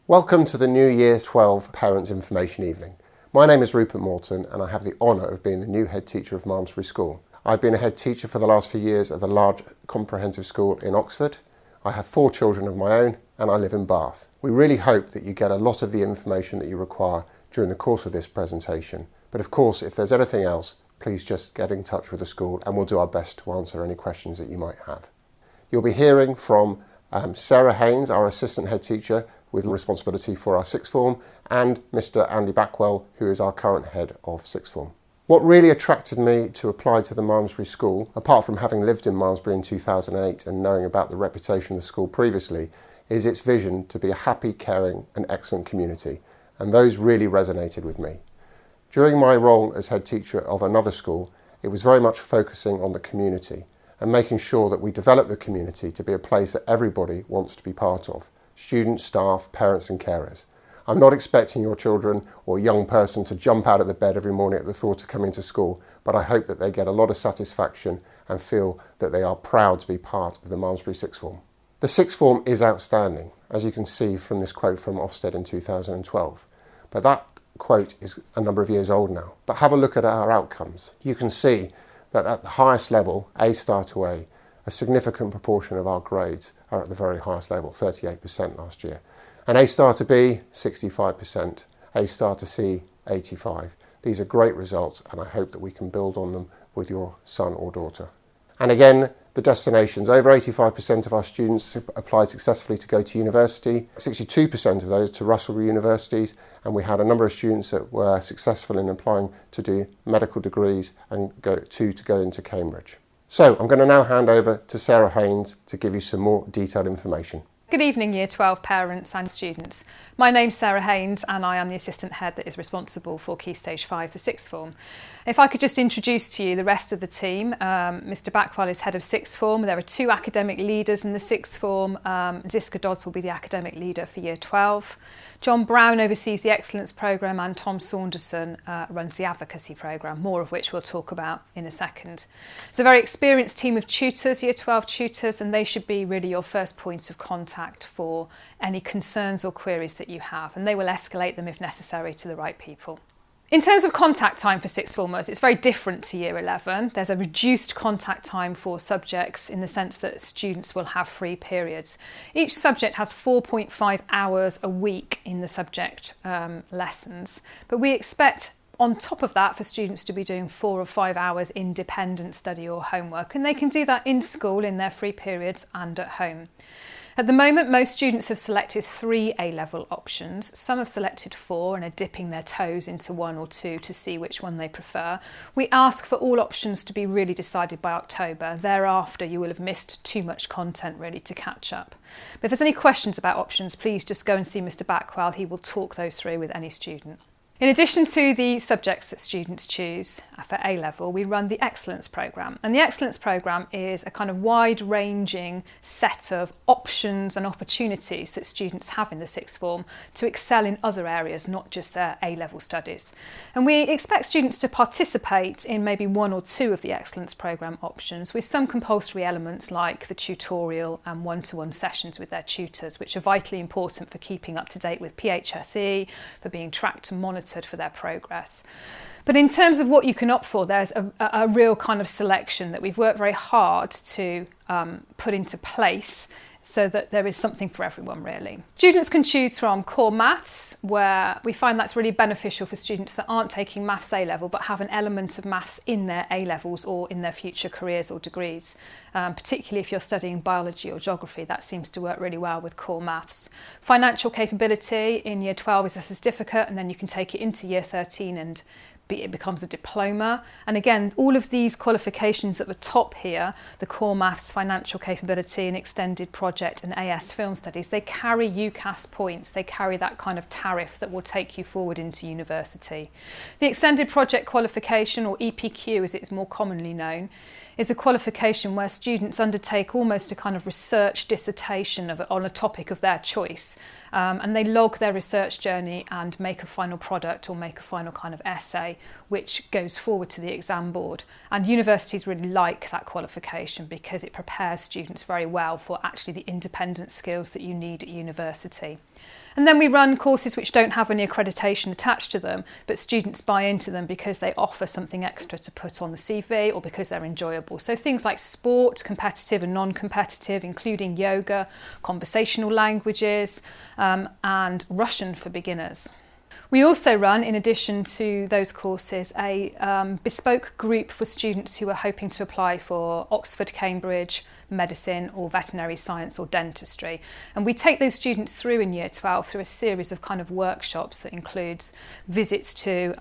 Welcome to the new Year 12 Parents Information Evening. My name is Rupert Morton and I have the honour of being the new head teacher of Malmesbury School. I've been a head teacher for the last few years of a large comprehensive school in Oxford. I have 4 children of my own and I live in Bath. We really hope that you get a lot of the information that you require during the course of this presentation. But of course, if there's anything else, please just get in touch with the school and we'll do our best to answer any questions that you might have. You'll be hearing from Sarah Haynes, our assistant head teacher, with responsibility for our sixth form, and Mr. Andy Backwell, who is our current head of sixth form. What really attracted me to apply to the Malmesbury School, apart from having lived in Malmesbury in 2008 and knowing about the reputation of the school previously, is its vision to be a happy, caring and excellent community, and those really resonated with me. During my role as head teacher of another school, it was very much focusing on the community and making sure that we develop the community to be a place that everybody wants to be part of. Students, staff, parents and carers. I'm not expecting your children or young person to jump out of the bed every morning at the thought of coming to school, but I hope that they get a lot of satisfaction and feel that they are proud to be part of the Malmesbury sixth form. The sixth form is outstanding, as you can see from this quote from Ofsted in 2012. But that quote is a number of years old now. But have a look at our outcomes. You can see that at the highest level, A star to A significant proportion of our grades are at the very highest level, 38% last year. And A star to B, 65%, A star to C, 85%. These are great results and I hope that we can build on them with your son or daughter. And again, the destinations, over 85% of our students applied successfully to go to university, 62% of those to Russell universities, and we had a number of students that were successful in applying to do medical degrees and go into Cambridge. So I'm going to now hand over to Sarah Haynes to give you some more detailed information. Good evening Year 12 parents and students. My name's Sarah Haynes and I am the assistant head that is responsible for Key Stage 5, the sixth form. If I could just introduce to you the rest of the team. Mr. Backwell is head of sixth form. There are 2 academic leaders in the sixth form. Ziska Dodds will be the academic leader for Year 12. John Brown oversees the Excellence Programme and Tom Saunderson runs the Advocacy Programme, more of which we'll talk about in a second. It's a very experienced team of tutors, Year 12 tutors, and they should be really your first point of contact for any concerns or queries that you have, and they will escalate them if necessary to the right people. In terms of contact time for sixth formers, it's very different to Year 11. There's a reduced contact time for subjects in the sense that students will have free periods. Each subject has 4.5 hours a week in the subject lessons, but we expect on top of that for students to be doing 4 or 5 hours independent study or homework, and they can do that in school in their free periods and at home. At the moment, most students have selected 3 A-level options. Some have selected 4 and are dipping their toes into 1 or 2 to see which one they prefer. We ask for all options to be really decided by October. Thereafter, you will have missed too much content really to catch up. But if there's any questions about options, please just go and see Mr. Backwell. He will talk those through with any student. In addition to the subjects that students choose for A-level, we run the Excellence Programme. And the Excellence Programme is a kind of wide-ranging set of options and opportunities that students have in the sixth form to excel in other areas, not just their A-level studies. And we expect students to participate in maybe 1 or 2 of the Excellence Programme options, with some compulsory elements like the tutorial and one-to-one sessions with their tutors, which are vitally important for keeping up to date with PHSE, for being tracked and monitored for their progress. But in terms of what you can opt for, there's a real kind of selection that we've worked very hard to put into place so that there is something for everyone really. Students can choose from core maths, where we find that's really beneficial for students that aren't taking maths A-level but have an element of maths in their A-levels or in their future careers or degrees. Particularly if you're studying biology or geography, that seems to work really well with core maths. Financial capability in Year 12 is a certificate, and then you can take it into Year 13 and it becomes a diploma. And again, all of these qualifications at the top here, the core maths, financial capability and extended project and AS film studies, they carry UCAS points. They carry that kind of tariff that will take you forward into university. The extended project qualification, or EPQ as it's more commonly known, is a qualification where students undertake almost a kind of research dissertation on a topic of their choice, and they log their research journey and make a final product or make a final kind of essay which goes forward to the exam board. And universities really like that qualification because it prepares students very well for actually the independent skills that you need at university. And then we run courses which don't have any accreditation attached to them, but students buy into them because they offer something extra to put on the CV or because they're enjoyable. So things like sport, competitive and non-competitive, including yoga, conversational languages, and Russian for beginners. We also run, in addition to those courses, a bespoke group for students who are hoping to apply for Oxford, Cambridge, medicine or veterinary science or dentistry. And we take those students through in Year 12 through a series of kind of workshops that includes visits to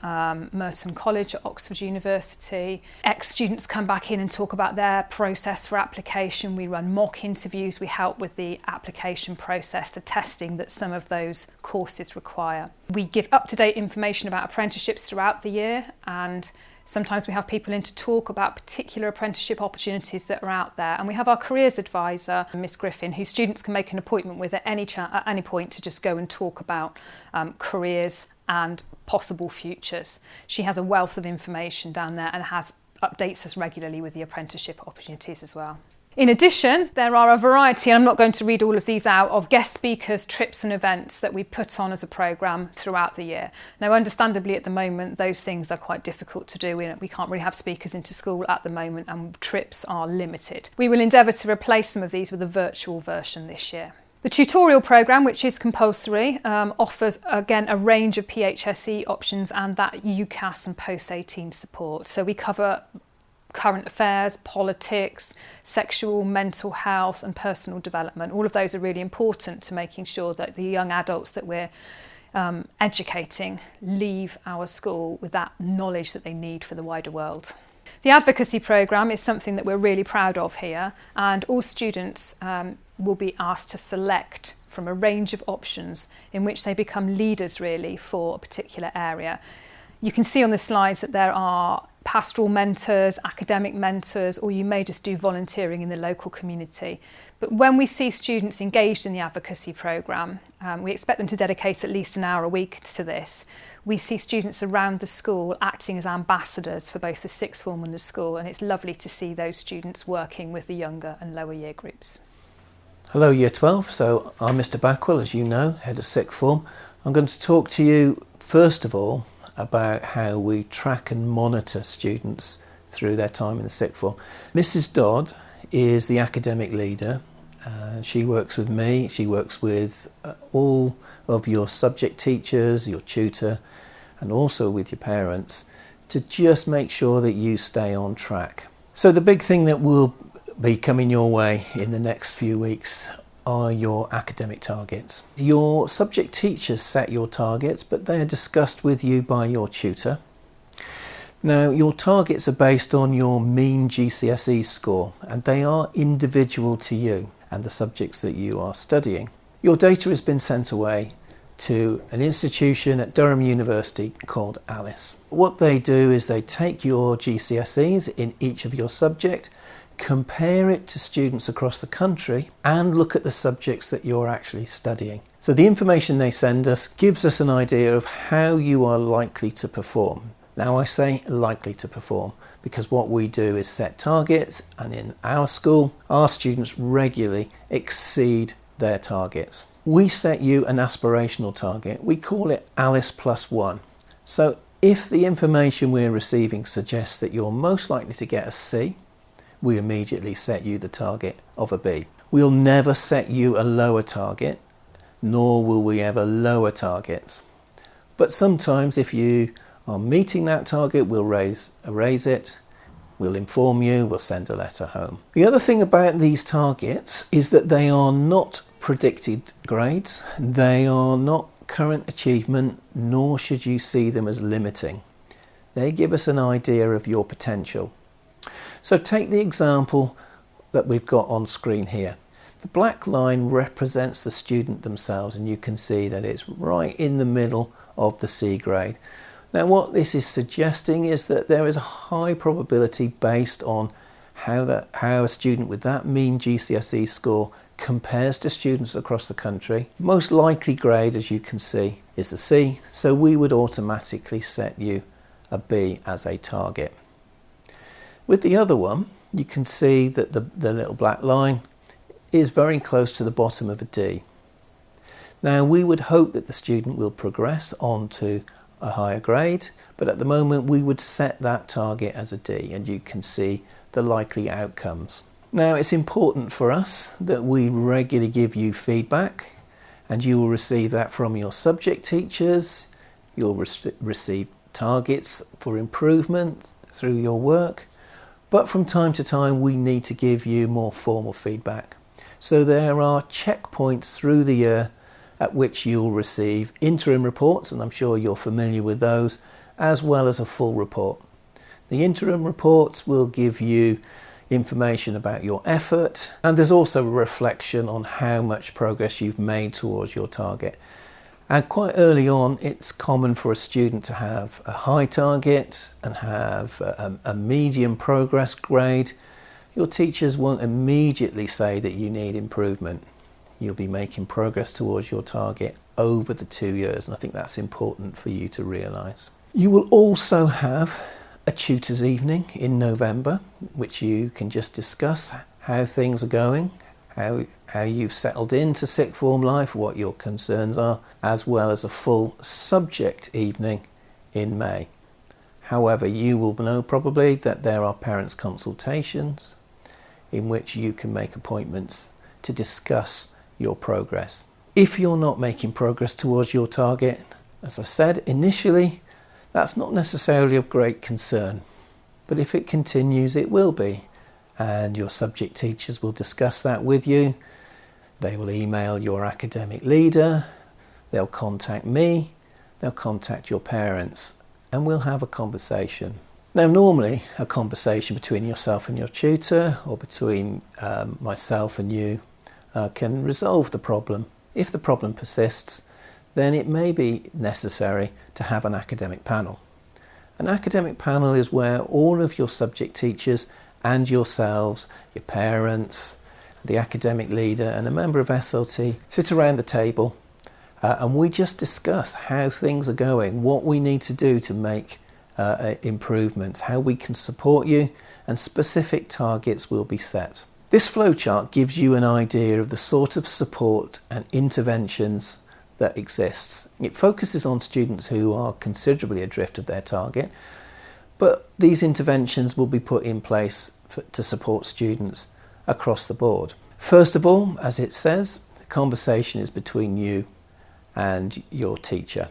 Merton College at Oxford University. Ex-students come back in and talk about their process for application. We run mock interviews. We help with the application process, the testing that some of those courses require. We give up-to-date information about apprenticeships throughout the year, and sometimes we have people in to talk about particular apprenticeship opportunities that are out there. And we have our careers advisor, Miss Griffin, who students can make an appointment with at any point to just go and talk about careers and possible futures. She has a wealth of information down there and updates us regularly with the apprenticeship opportunities as well. In addition, there are a variety, and I'm not going to read all of these out, of guest speakers, trips and events that we put on as a programme throughout the year. Now, understandably, at the moment, those things are quite difficult to do. We can't really have speakers into school at the moment, and trips are limited. We will endeavour to replace some of these with a virtual version this year. The tutorial programme, which is compulsory, offers, again, a range of PHSE options and that UCAS and post-18 support. So we cover current affairs, politics, sexual, mental health and personal development. All of those are really important to making sure that the young adults that we're educating leave our school with that knowledge that they need for the wider world. The Advocacy Programme is something that we're really proud of here, and all students will be asked to select from a range of options in which they become leaders really for a particular area. You can see on the slides that there are pastoral mentors, academic mentors, or you may just do volunteering in the local community. But when we see students engaged in the Advocacy Programme, we expect them to dedicate at least an hour a week to this. We see students around the school acting as ambassadors for both the sixth form and the school, and it's lovely to see those students working with the younger and lower year groups. Hello Year 12, so I'm Mr Backwell, as you know, Head of Sixth Form. I'm going to talk to you first of all about how we track and monitor students through their time in the sixth form. Mrs Dodd is the academic leader. She works with me, she works with all of your subject teachers, your tutor, and also with your parents to just make sure that you stay on track. So the big thing that will be coming your way in the next few weeks are your academic targets. Your subject teachers set your targets, but they are discussed with you by your tutor. Now, your targets are based on your mean GCSE score, and they are individual to you and the subjects that you are studying. Your data has been sent away to an institution at Durham University called Alice. What they do is they take your GCSEs in each of your subjects, compare it to students across the country and look at the subjects that you're actually studying. So the information they send us gives us an idea of how you are likely to perform. Now I say likely to perform because what we do is set targets, and in our school our students regularly exceed their targets. We set you an aspirational target. We call it Alice +1. So if the information we're receiving suggests that you're most likely to get a C, we immediately set you the target of a B. We'll never set you a lower target, nor will we ever lower targets. But sometimes if you are meeting that target, we'll raise it, we'll inform you, we'll send a letter home. The other thing about these targets is that they are not predicted grades, they are not current achievement, nor should you see them as limiting. They give us an idea of your potential. So take the example that we've got on screen here. The black line represents the student themselves, and you can see that it's right in the middle of the C grade. Now what this is suggesting is that there is a high probability based on how a student with that mean GCSE score compares to students across the country. Most likely grade, as you can see, is the C, so we would automatically set you a B as a target. With the other one, you can see that the little black line is very close to the bottom of a D. Now, we would hope that the student will progress on to a higher grade, but at the moment we would set that target as a D, and you can see the likely outcomes. Now, it's important for us that we regularly give you feedback, and you will receive that from your subject teachers. You'll receive targets for improvement through your work, but from time to time we need to give you more formal feedback. So there are checkpoints through the year at which you'll receive interim reports, and I'm sure you're familiar with those, as well as a full report. The interim reports will give you information about your effort, and there's also a reflection on how much progress you've made towards your target. And quite early on, it's common for a student to have a high target and have a medium progress grade. Your teachers won't immediately say that you need improvement. You'll be making progress towards your target over the 2 years, and I think that's important for you to realise. You will also have a tutors' evening in November, which you can just discuss how things are going, how you've settled into sixth form life, what your concerns are, as well as a full subject evening in May. However, you will know probably that there are parents' consultations in which you can make appointments to discuss your progress. If you're not making progress towards your target, as I said initially, that's not necessarily of great concern, but if it continues, it will be, and your subject teachers will discuss that with you. They will email your academic leader, they'll contact me, they'll contact your parents, and we'll have a conversation. Now, normally a conversation between yourself and your tutor, or between myself and you, can resolve the problem. If the problem persists, then it may be necessary to have an academic panel. An academic panel is where all of your subject teachers and yourselves, your parents, the academic leader and a member of SLT sit around the table and we just discuss how things are going, what we need to do to make improvements, how we can support you, and specific targets will be set. This flowchart gives you an idea of the sort of support and interventions that exists. It focuses on students who are considerably adrift of their target, but these interventions will be put in place to support students across the board. First of all, as it says, the conversation is between you and your teacher.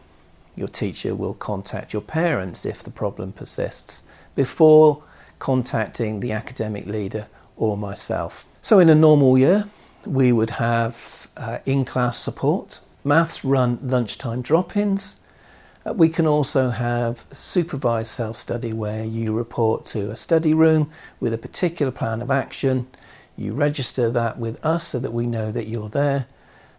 Your teacher will contact your parents if the problem persists before contacting the academic leader or myself. So in a normal year, we would have in-class support, maths run lunchtime drop-ins. We can also have supervised self-study where you report to a study room with a particular plan of action. You register that with us so that we know that you're there,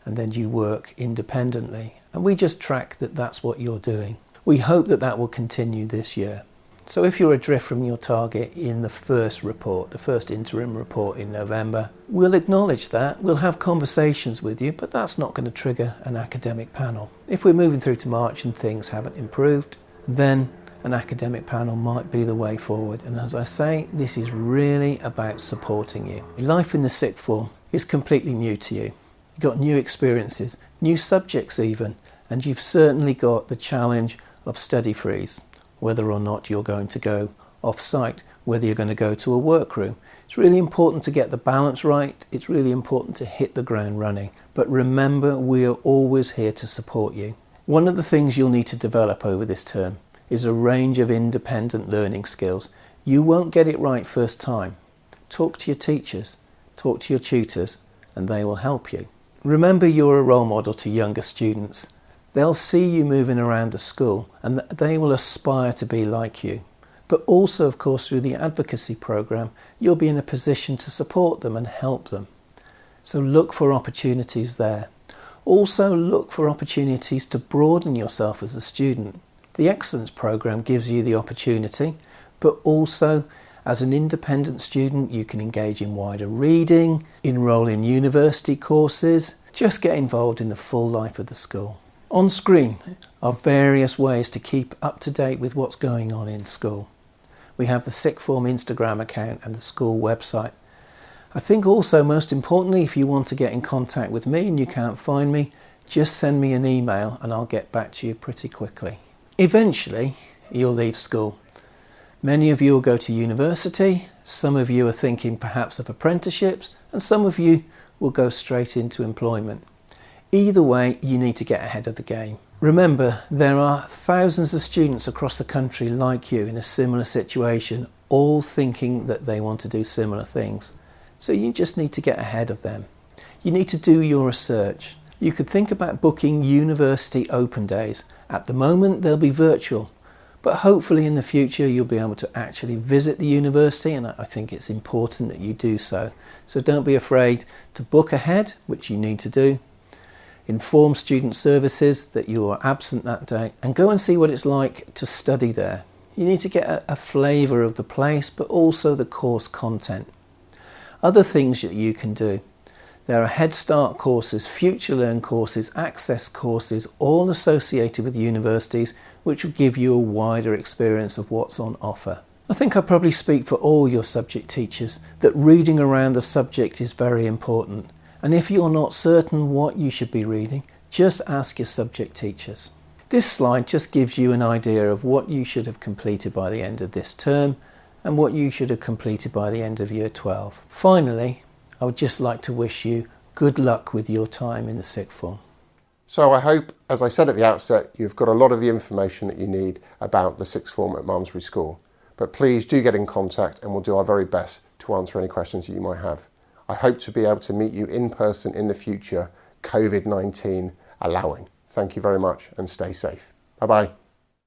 and then you work independently. And we just track that that's what you're doing. We hope that that will continue this year. So if you're adrift from your target in the first report, the first interim report in November, we'll acknowledge that, we'll have conversations with you, but that's not going to trigger an academic panel. If we're moving through to March and things haven't improved, then an academic panel might be the way forward. And as I say, this is really about supporting you. Life in the sixth form is completely new to you. You've got new experiences, new subjects even, and you've certainly got the challenge of study freeze. Whether or not you're going to go off-site, whether you're going to go to a workroom. It's really important to get the balance right. It's really important to hit the ground running. But remember, we are always here to support you. One of the things you'll need to develop over this term is a range of independent learning skills. You won't get it right first time. Talk to your teachers, talk to your tutors, and they will help you. Remember, you're a role model to younger students. They'll see you moving around the school and they will aspire to be like you. But also, of course, through the Advocacy Programme, you'll be in a position to support them and help them. So look for opportunities there. Also look for opportunities to broaden yourself as a student. The Excellence Programme gives you the opportunity, but also as an independent student you can engage in wider reading, enrol in university courses, just get involved in the full life of the school. On screen are various ways to keep up to date with what's going on in school. We have the sixth form Instagram account and the school website. I think also most importantly, if you want to get in contact with me and you can't find me, just send me an email and I'll get back to you pretty quickly. Eventually, you'll leave school. Many of you will go to university, some of you are thinking perhaps of apprenticeships, and some of you will go straight into employment. Either way, you need to get ahead of the game. Remember, there are thousands of students across the country like you in a similar situation, all thinking that they want to do similar things. So you just need to get ahead of them. You need to do your research. You could think about booking university open days. At the moment, they'll be virtual, but hopefully in the future you'll be able to actually visit the university, and I think it's important that you do so. So don't be afraid to book ahead, which you need to do. Inform student services that you are absent that day and go and see what it's like to study there. You need to get a flavour of the place, but also the course content. Other things that you can do. There are Head Start courses, Future Learn courses, Access courses, all associated with universities, which will give you a wider experience of what's on offer. I think I probably speak for all your subject teachers that reading around the subject is very important. And if you're not certain what you should be reading, just ask your subject teachers. This slide just gives you an idea of what you should have completed by the end of this term and what you should have completed by the end of Year 12. Finally, I would just like to wish you good luck with your time in the sixth form. So I hope, as I said at the outset, you've got a lot of the information that you need about the sixth form at Malmesbury School. But please do get in contact and we'll do our very best to answer any questions that you might have. I hope to be able to meet you in person in the future, COVID-19 allowing. Thank you very much and stay safe. Bye-bye.